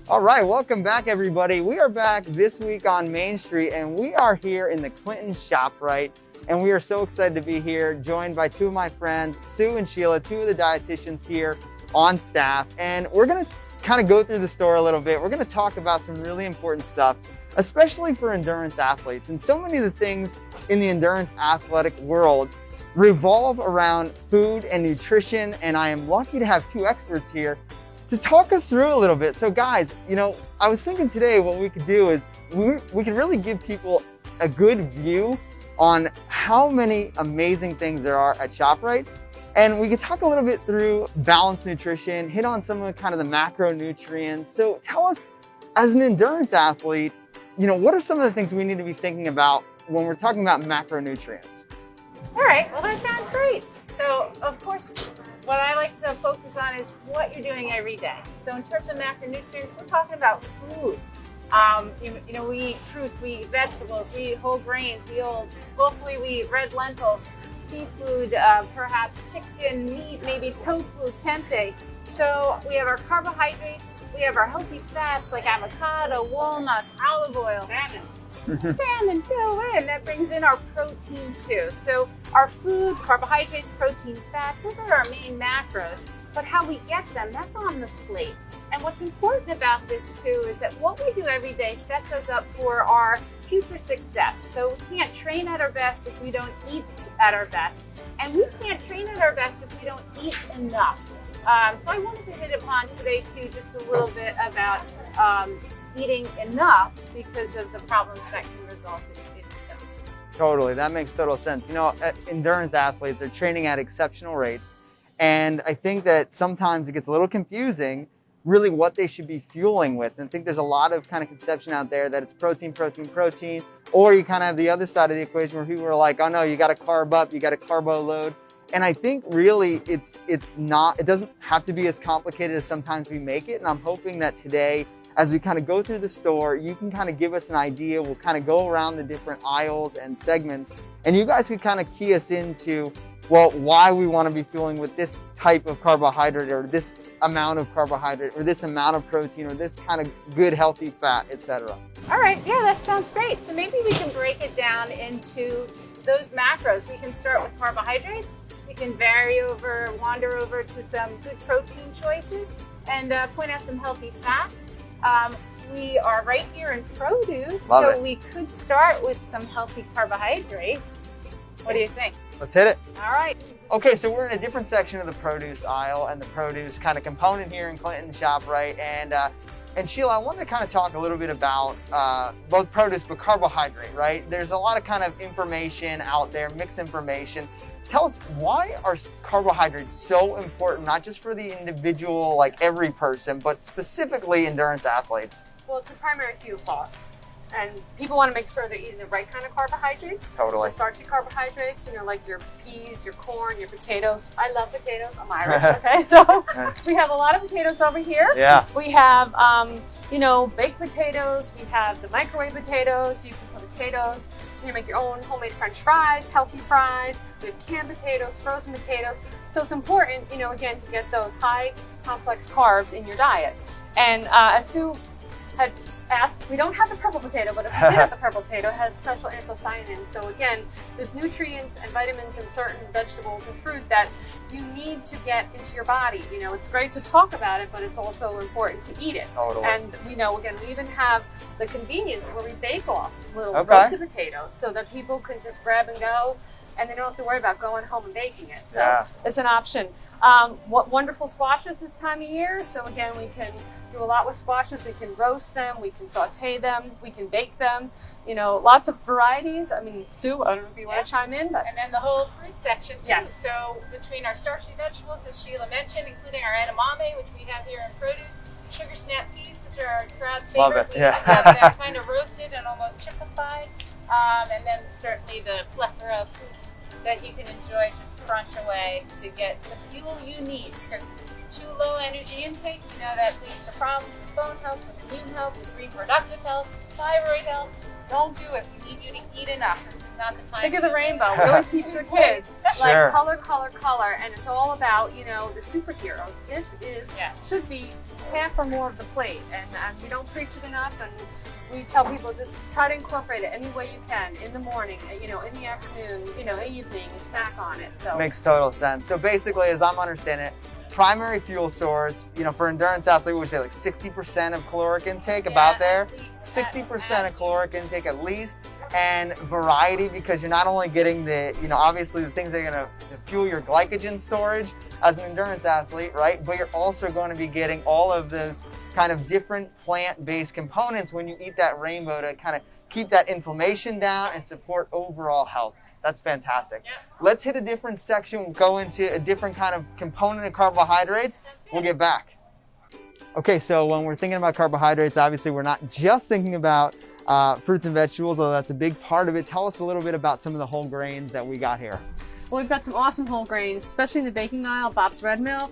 All right, welcome back everybody. We are back this week on Main Street and we are here in the Clinton ShopRite, and we are so excited to be here, joined by two of my friends, Sue and Sheila, two of the dietitians here on staff. And we're gonna kind of go through the store a little bit. We're gonna talk about some really important stuff, especially for endurance athletes. And so many of the things in the endurance athletic world revolve around food and nutrition, and I am lucky to have two experts here to talk us through a little bit. So guys, you know, I was thinking today what we could do is we could really give people a good view on how many amazing things there are at ShopRite. And we could talk a little bit through balanced nutrition, hit on some of the macronutrients. So tell us, as an endurance athlete, you know, what are some of the things we need to be thinking about when we're talking about macronutrients? All right, well that sounds great. So of course, what I like to focus on is what you're doing every day. So in terms of macronutrients, we're talking about food. You know, we eat fruits, we eat vegetables, we eat whole grains, hopefully we eat red lentils, seafood, perhaps chicken, meat, maybe tofu, tempeh. So we have our carbohydrates, we have our healthy fats like avocado, walnuts, olive oil, salmon, go in. That brings in our protein too. So our food, carbohydrates, protein, fats, those are our main macros. But how we get them, that's on the plate. And what's important about this too is that what we do every day sets us up for our future success. So we can't train at our best if we don't eat at our best. And we can't train at our best if we don't eat enough. So I wanted to hit upon today too just a little bit about eating enough because of the problems that can result in them. Totally, that makes total sense. You know, endurance athletes are training at exceptional rates. And I think that sometimes it gets a little confusing really what they should be fueling with. And I think there's a lot of kind of conception out there that it's protein, protein, protein, or you kind of have the other side of the equation where people are like, oh no, you got to carb up, you got to carbo load. And I think really it doesn't have to be as complicated as sometimes we make it. And I'm hoping that today, as we kind of go through the store, you can kind of give us an idea. We'll kind of go around the different aisles and segments, and you guys can kind of key us into, well, why we want to be fueling with this type of carbohydrate, or this amount of carbohydrate, or this amount of protein, or this kind of good healthy fat, etc. All right, yeah, that sounds great. So maybe we can break it down into those macros. We can start with carbohydrates. We can wander over to some good protein choices, and point out some healthy fats. We are right here in produce, so we could start with some healthy carbohydrates. What do you think? Let's hit it. All right. Okay, so we're in a different section of the produce aisle and the produce kind of component here in Clinton ShopRite. And Sheila, I wanted to kind of talk a little bit about both produce but carbohydrate, right? There's a lot of kind of information out there, mixed information. Tell us, why are carbohydrates so important, not just for the individual, like every person, but specifically endurance athletes? Well, it's a primary fuel source, and people want to make sure they're eating the right kind of carbohydrates. Totally. The starchy carbohydrates, you know, like your peas, your corn, your potatoes. I love potatoes. I'm Irish, okay? So we have a lot of potatoes over here. Yeah. We have, you know, baked potatoes. We have the microwave potatoes. You can put potatoes. You can make your own homemade French fries, healthy fries. We have canned potatoes, frozen potatoes. So it's important, you know, again, to get those high complex carbs in your diet. And as Sue had asked, we don't have the purple potato, but if we did have the purple potato, it has special anthocyanins. So again, there's nutrients and vitamins in certain vegetables and fruit that you need to get into your body. You know, it's great to talk about it, but it's also important to eat it. Totally. And, you know, again, we even have the convenience where we bake off little roasted potatoes so that people can just grab and go, and they don't have to worry about going home and baking it. So it's an option. What wonderful squashes this time of year. So again, we can do a lot with squashes. We can roast them, we can saute them, we can bake them. You know, lots of varieties. I mean, Sue, I don't know if you want to chime in. But. And then the whole fruit section too. Yes. So between our starchy vegetables, as Sheila mentioned, including our edamame, which we have here in produce, sugar snap peas, which are our crowd favorite. Love it. Yeah. They're kind of roasted and almost chippified. And then certainly the plethora of fruits that you can enjoy, just crunch away to get the fuel you need. Because too low energy intake, you know, that leads to problems with bone health, with immune health, with reproductive health, thyroid health, Don't do it. We need you to eat enough. This is not the time. Think of the rainbow. We always teach the kids, Sure. like color, color, color, and it's all about, you know, the superheroes. This is should be half or more of the plate, and we don't preach it enough, and we tell people just try to incorporate it any way you can, in the morning, you know, in the afternoon, you know, evening, and snack on it. So Makes total sense. So basically, as I'm understanding it, primary fuel source, you know, for endurance athlete, we would say like 60% of caloric intake, about there. 60% of caloric intake at least, and variety, because you're not only getting the, you know, obviously the things that are going to fuel your glycogen storage as an endurance athlete, right? But you're also going to be getting all of those kind of different plant-based components when you eat that rainbow to kind of keep that inflammation down and support overall health. That's fantastic. Let's hit a different section. We'll go into a different kind of component of carbohydrates. We'll get back. Okay, so when we're thinking about carbohydrates, obviously we're not just thinking about fruits and vegetables, although that's a big part of it. Tell us a little bit about some of the whole grains that we got here. well, we've got some awesome whole grains, especially in the baking aisle. Bob's Red Mill.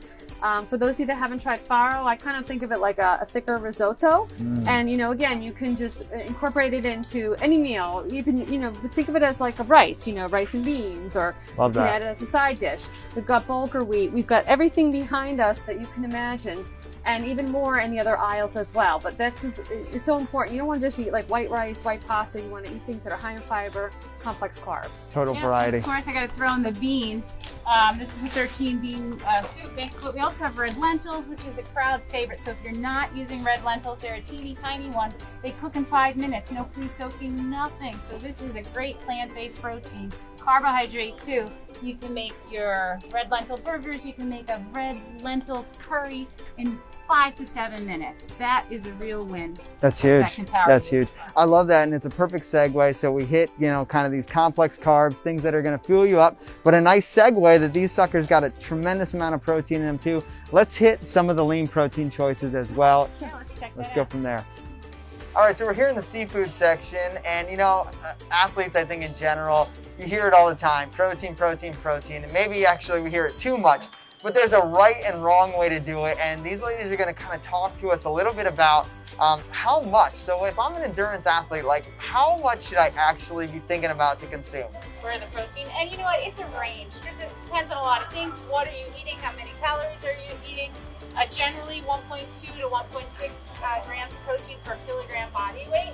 For those of you that haven't tried farro, I kind of think of it like a thicker risotto. And, you know, again, you can just incorporate it into any meal. You can, you know, think of it as like a rice, you know, rice and beans, or Love you can that. add it as a side dish. We've got bulgur wheat. We've got everything behind us that you can imagine, and even more in the other aisles as well. But it's so important. You don't want to just eat like white rice, white pasta. You want to eat things that are high in fiber, complex carbs. Total Yeah, variety. Of course, I got to throw in the beans. This is a 13 bean soup mix, but we also have red lentils, which is a crowd favorite. So if you're not using red lentils, they're a teeny tiny one. They cook in 5 minutes, no pre-soaking, nothing. So this is a great plant-based protein. Carbohydrate too. You can make your red lentil burgers, you can make a red lentil curry in 5 to 7 minutes. That is a real win. That's huge. That can power That's you. huge. I love that, and it's a perfect segue. So we hit, you know, kind of these complex carbs, things that are going to fuel you up, but a nice segue that these suckers got a tremendous amount of protein in them too. Let's hit some of the lean protein choices as well. Yeah, let's check Let's that go out. from there. All right, so we're here in the seafood section, and you know, athletes, I think in general, you hear it all the time: protein, protein, protein. And maybe actually we hear it too much, but there's a right and wrong way to do it. And these ladies are going to kind of talk to us a little bit about how much. So if I'm an endurance athlete, like how much should I actually be thinking about to consume? For the protein. And you know what? It's a range because it depends on a lot of things. What are you eating? How many calories are you eating? Generally 1.2 to 1.6 grams of protein per kilogram body weight.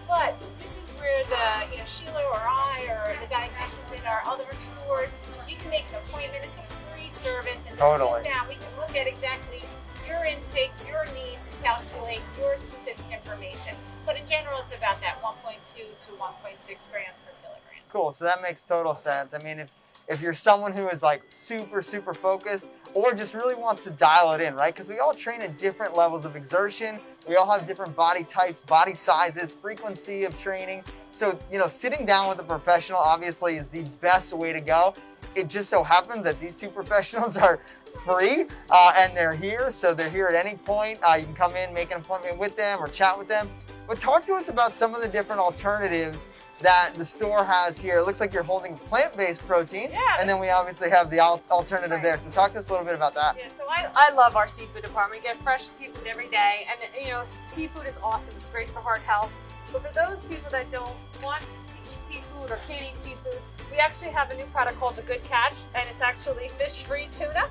But this is where the, you know, Sheila or I or the dietitians in our other stores, you can make an appointment. It's a free service, and Totally. sit down. We can look at exactly your intake, your needs, and calculate your specific information. But in general, it's about that 1.2 to 1.6 grams per kilogram. Cool, so that makes total sense. I mean, if you're someone who is like super focused or just really wants to dial it in, right? Because we all train at different levels of exertion. We all have different body types, body sizes, frequency of training. So, you know, sitting down with a professional obviously is the best way to go. It just so happens that these two professionals are free and they're here. So they're here at any point. You can come in, make an appointment with them or chat with them. But talk to us about some of the different alternatives that the store has here. It looks like you're holding plant-based protein, and then we obviously have the alternative there. So talk to us a little bit about that. Yeah, so I love our seafood department. We get fresh seafood every day, and you know, seafood is awesome. It's great for heart health. But for those people that don't want to eat seafood or can't eat seafood, we actually have a new product called the Good Catch, and it's actually fish-free tuna.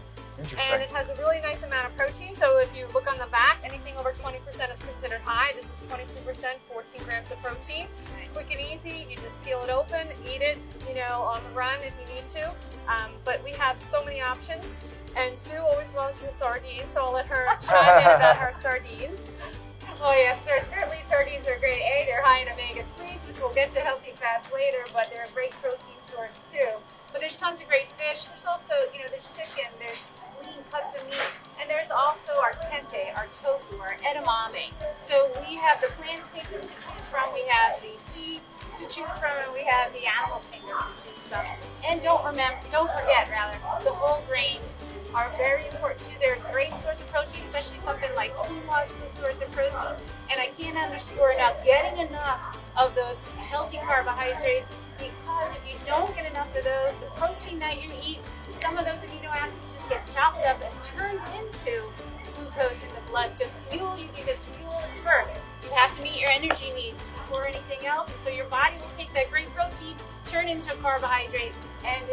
And it has a really nice amount of protein. So if you look on the back, anything over 20% is considered high. This is 22%, 14 grams of protein. Quick and easy. You just peel it open, eat it, you know, on the run if you need to. But we have so many options. And Sue always loves her sardines, so I'll let her chime in about her sardines. Oh yes, certainly sardines are great. They're high in omega-3s, which we'll get to healthy fats later, but they're a great protein source too. But there's tons of great fish. There's also, you know, there's chicken, there's lean cuts of meat, and there's also our tempeh, our tofu, our edamame. So we have the plant kingdom to choose from, we have the seed to choose from, and we have the animal kingdom to choose from. And don't forget, the whole grains are very important too. They're a great source of protein, especially something like quinoa is a good source of protein. And I can't underscore enough, getting enough of those healthy carbohydrates, because if you don't get enough of those, the protein that you eat, some of those amino acids just get chopped up and turned into glucose in the blood to fuel you, because fuel is first. You have to meet your energy needs before anything else, and so your body will take that great protein, turn it into a carbohydrate, and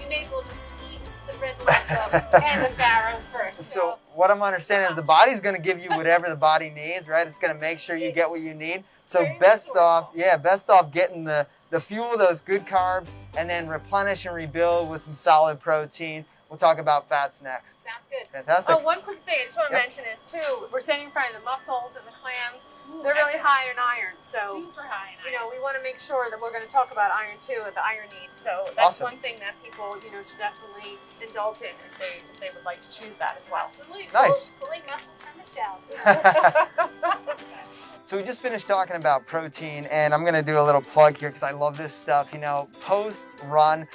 you may as well just eat the red blood cell and the farro first. So what I'm understanding is the body's going to give you whatever the body needs, right? It's going to make sure you get what you need. So best off getting the fuel, those good carbs, and then replenish and rebuild with some solid protein. We'll talk about fats next. Sounds good. Fantastic. Oh, one quick thing I just want to mention is too, we're standing in front of the mussels and the clams. They're really high in iron, so super high in iron. you know, we want to make sure that we're going to talk about iron too, the iron needs. So that's one thing that people, you know, should definitely indulge in if they would like to choose that as well. Absolutely. Nice. Pulling muscles from the shell. So we just finished talking about protein, and I'm going to do a little plug here because I love this stuff. You know, post-run,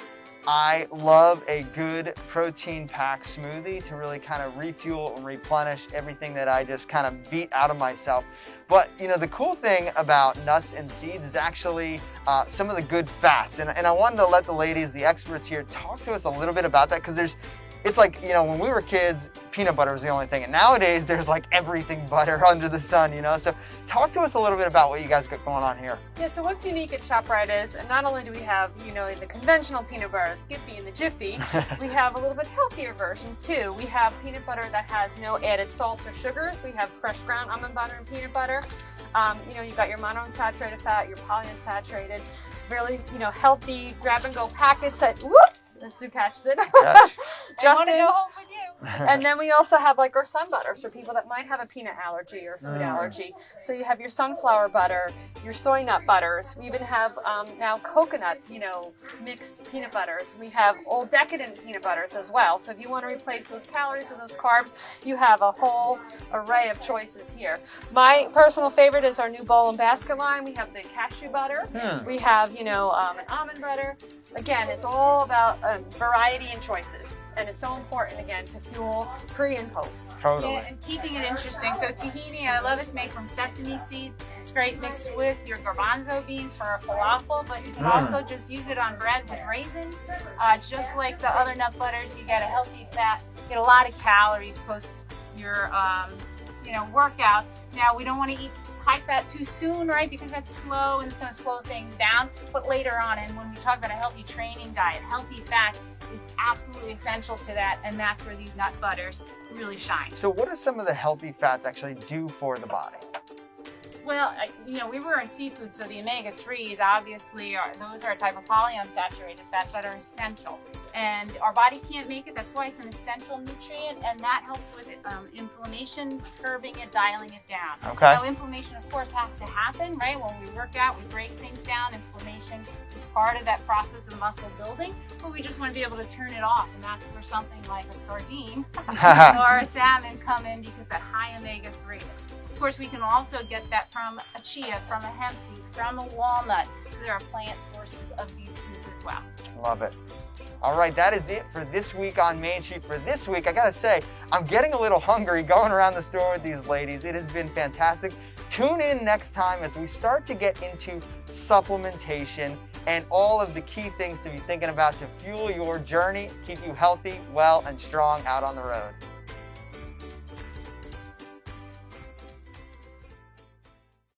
I love a good protein-packed smoothie to really kind of refuel and replenish everything that I just kind of beat out of myself. But, you know, the cool thing about nuts and seeds is actually some of the good fats. And I wanted to let the ladies, the experts here, talk to us a little bit about that, because it's like, you know, when we were kids, peanut butter was the only thing. And nowadays, there's like everything butter under the sun, you know? So talk to us a little bit about what you guys got going on here. Yeah, so what's unique at ShopRite is, and not only do we have, you know, the conventional peanut butter, Skippy and the Jiffy, we have a little bit healthier versions too. We have peanut butter that has no added salts or sugars. We have fresh ground almond butter and peanut butter. You know, you've got your monounsaturated fat, your polyunsaturated, really, you know, healthy grab-and-go packets that, whoops, as Sue catches it. Just to go home with you. And then we also have like our sun butters for people that might have a peanut allergy or food allergy. So you have your sunflower butter, your soy nut butters. We even have now coconut, you know, mixed peanut butters. We have old decadent peanut butters as well. So if you want to replace those calories or those carbs, you have a whole array of choices here. My personal favorite is our new bowl and basket line. We have the cashew butter. We have, you know, an almond butter. Again, it's all about variety and choices. And it's so important, again, to fuel pre and post. Totally. Yeah, and keeping it interesting. So tahini, I love, it's made from sesame seeds. It's great mixed with your garbanzo beans for a falafel, but you can also just use it on bread with raisins. Just like the other nut butters, you get a healthy fat, get a lot of calories post your, you know, workouts. Now, we don't want to eat high fat too soon, right? Because that's slow and it's going to slow things down. But later on, and when we talk about a healthy training diet, healthy fat is absolutely essential to that, and that's where these nut butters really shine. So what do some of the healthy fats actually do for the body? Well, you know, we were in seafood, so the omega-3s obviously those are a type of polyunsaturated fats that are essential. And our body can't make it, that's why it's an essential nutrient, and that helps with inflammation, curbing it, dialing it down. Okay. So inflammation, of course, has to happen, right? When we work out, we break things down. Inflammation is part of that process of muscle building, but we just want to be able to turn it off, and that's where something like a sardine or a salmon come in, because that high omega-3. Of course, we can also get that from a chia, from a hemp seed, from a walnut. There are plant sources of these foods as well. Love it. All right, that is it for this week on Main Street. For this week, I gotta say, I'm getting a little hungry going around the store with these ladies. It has been fantastic. Tune in next time as we start to get into supplementation and all of the key things to be thinking about to fuel your journey, keep you healthy, well, and strong out on the road.